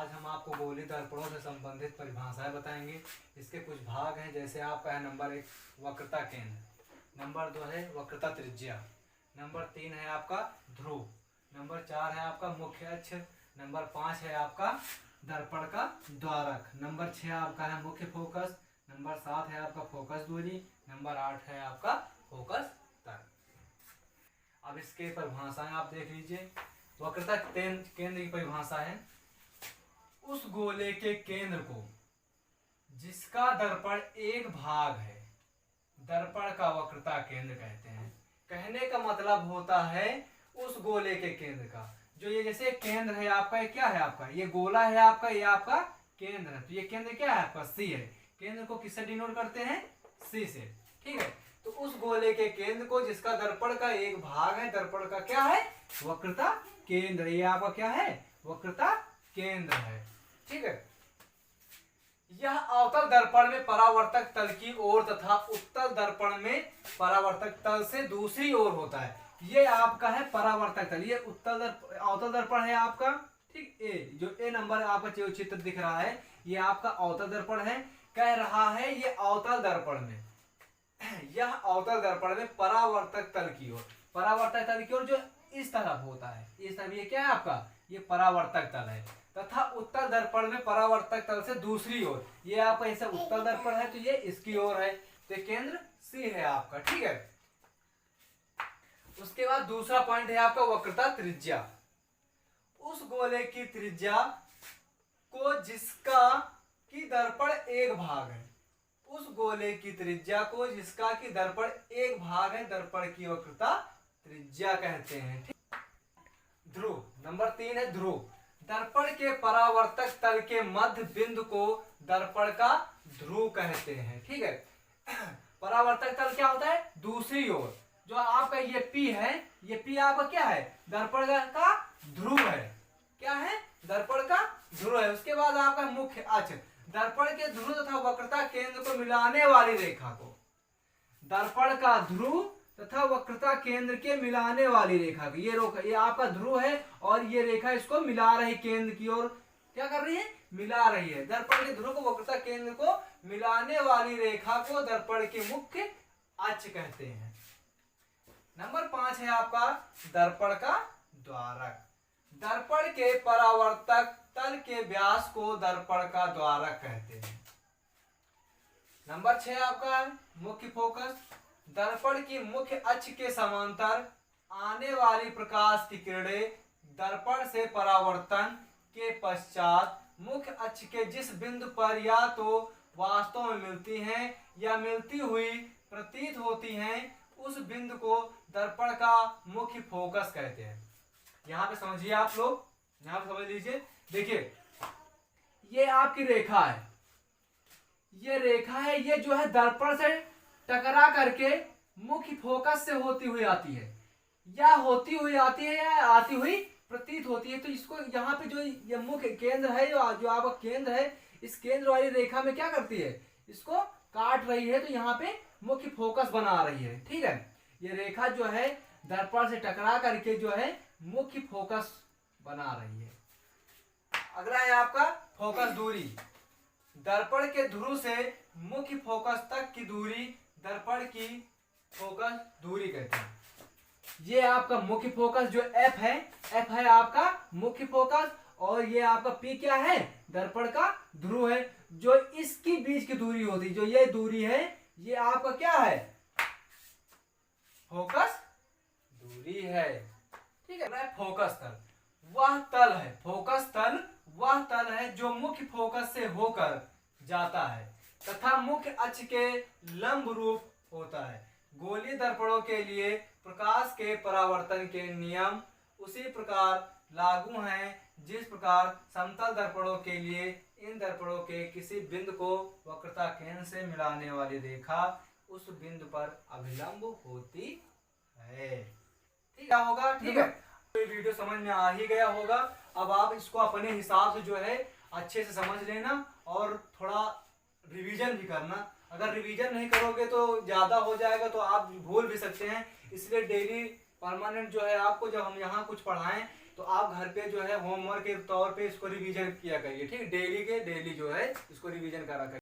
आज हम आपको गोलीय दर्पणों से संबंधित परिभाषाएं बताएंगे। इसके कुछ भाग हैं, जैसे आपका है नंबर 1 वक्रता केंद्र, नंबर 2 है वक्रता त्रिज्या, नंबर 3 है आपका ध्रुव, नंबर 4 है आपका मुख्य अक्ष, नंबर 5 है आपका दर्पण का द्वारक, नंबर 6 आपका है मुख्य फोकस, नंबर 7 है आपका फोकस दूरी, नंबर 8 है आपका फोकस तल। अब इसके परिभाषाएं आप देख लीजिए। वक्रता केंद्र की परिभाषा है उस गोले के केंद्र को जिसका दर्पण एक भाग है, दर्पण का वक्रता केंद्र कहते हैं। कहने का मतलब होता है उस गोले के केंद्र का, जो ये जैसे केंद्र है आपका, ये क्या है आपका, ये गोला है आपका, ये आपका केंद्र है। तो ये केंद्र क्या है आपका, सी है। केंद्र को किससे डिनोट करते हैं, सी से, ठीक है। तो उस गोले के केंद्र को जिसका दर्पण का एक भाग है, दर्पण का क्या है, वक्रता केंद्र। ये आपका क्या है, वक्रता केंद्र है, ठीक है। यह अवतल दर्पण में परावर्तक तल की ओर तथा उत्तल दर्पण में परावर्तक तल से दूसरी ओर होता है। ये आपका है परावर्तक तल, ये अवतल दर्पण है आपका, ठीक। ए जो ए नंबर आपका जो चित्र दिख रहा है, ये आपका अवतल दर्पण है। कह रहा है ये अवतल दर्पण में, यह अवतल दर्पण में परावर्तक तल की ओर, परावर्तक तल की ओर जो इस तरफ होता है, इस तरफ, ये क्या है आपका, ये परावर्तक तल है। तथा उत्तल दर्पण में परावर्तक तल से दूसरी ओर, ये आपका ऐसे उत्तल दर्पण है तो ये इसकी ओर है, तो केंद्र सी है आपका, ठीक है। उसके बाद दूसरा पॉइंट है आपका वक्रता त्रिज्या। उस गोले की त्रिज्या को जिसका की दर्पण एक भाग है, उस गोले की त्रिज्या को जिसका की दर्पण एक भाग है, दर्पण की वक्रता त्रिज्या कहते हैं, ठीक। ध्रुव, नंबर 3 है ध्रुव। दर्पण के परावर्तक तल के मध्य बिंदु को दर्पण का ध्रुव कहते हैं, ठीक है। परावर्तक तल क्या होता है, दूसरी ओर। जो आपका ये P है, ये P आपका क्या है, दर्पण का ध्रुव है, क्या है, दर्पण का ध्रुव है। उसके बाद आपका मुख्य अक्ष, दर्पण के ध्रुव तथा वक्रता केंद्र को मिलाने वाली रेखा को, दर्पण का ध्रुव तथा वक्रता केंद्र के मिलाने वाली रेखा की, ये आपका ध्रुव है और ये रेखा इसको मिला रही, केंद्र की ओर क्या कर रही है, मिला रही है। दर्पण के ध्रुव को वक्रता केंद्र को मिलाने वाली रेखा को दर्पण के मुख्य अक्ष कहते हैं। नंबर 5 है आपका दर्पण का द्वारक। दर्पण के परावर्तक तल के व्यास को दर्पण का द्वारक कहते हैं। नंबर 6 आपका है मुख्य फोकस। दर्पण की मुख्य अक्ष के समांतर आने वाली प्रकाश की किरणें दर्पण से परावर्तन के पश्चात मुख्य अक्ष के जिस बिंदु पर या तो वास्तव में मिलती हैं या मिलती हुई प्रतीत होती हैं, उस बिंदु को दर्पण का मुख्य फोकस कहते हैं। यहाँ पे समझिए आप लोग, यहाँ पे समझ लीजिए। देखिए ये आपकी रेखा है, ये रेखा है, ये जो है दर्पण से टकरा करके मुख्य फोकस से होती हुई आती है, या होती हुई आती है या आती हुई प्रतीत होती है। तो इसको यहाँ पे जो ये मुख्य केंद्र है, जो आपका केंद्र है, इस केंद्र वाली रेखा में क्या करती है, इसको काट रही है, तो यहाँ पे मुख्य फोकस बना रही है, ठीक है। ये रेखा जो है दर्पण से टकरा करके जो है मुख्य फोकस बना रही है। अगला है आपका फोकस दूरी। दर्पण के ध्रुव से मुख्य फोकस तक की दूरी दर्पण की फोकस दूरी कहते हैं। ये आपका मुख्य फोकस जो F है आपका मुख्य फोकस, और ये आपका P क्या है, दर्पण का ध्रुव है। जो इसकी बीच की दूरी होती, जो ये दूरी है, ये आपका क्या है, फोकस दूरी है, ठीक है। फोकस तल वह तल है, फोकस तल वह तल है जो मुख्य फोकस से होकर जाता है तथा मुख्य अक्ष के लंब रूप होता है। गोलीय दर्पणों के लिए प्रकाश के परावर्तन के नियम उसी प्रकार लागू हैं जिस प्रकार समतल दर्पणों के लिए इन दर्पणों के किसी बिंदु को वक्रता केंद्र से मिलाने वाली रेखा उस बिंदु पर अभिलंब होती है। ठीक होगा, ठीक है। तो ये वीडियो समझ में आ ही गया होगा। अब आप इसको अपने हिसाब से जो है अच्छे से समझ लेना और थोड़ा रिवीजन भी करना। अगर रिवीजन नहीं करोगे तो ज़्यादा हो जाएगा तो आप भूल भी सकते हैं। इसलिए डेली परमानेंट जो है आपको जब हम यहाँ कुछ पढ़ाएं तो आप घर पे जो है होमवर्क के तौर पे इसको रिवीजन किया करिए, ठीक, डेली के डेली जो है इसको रिवीजन करा करिए।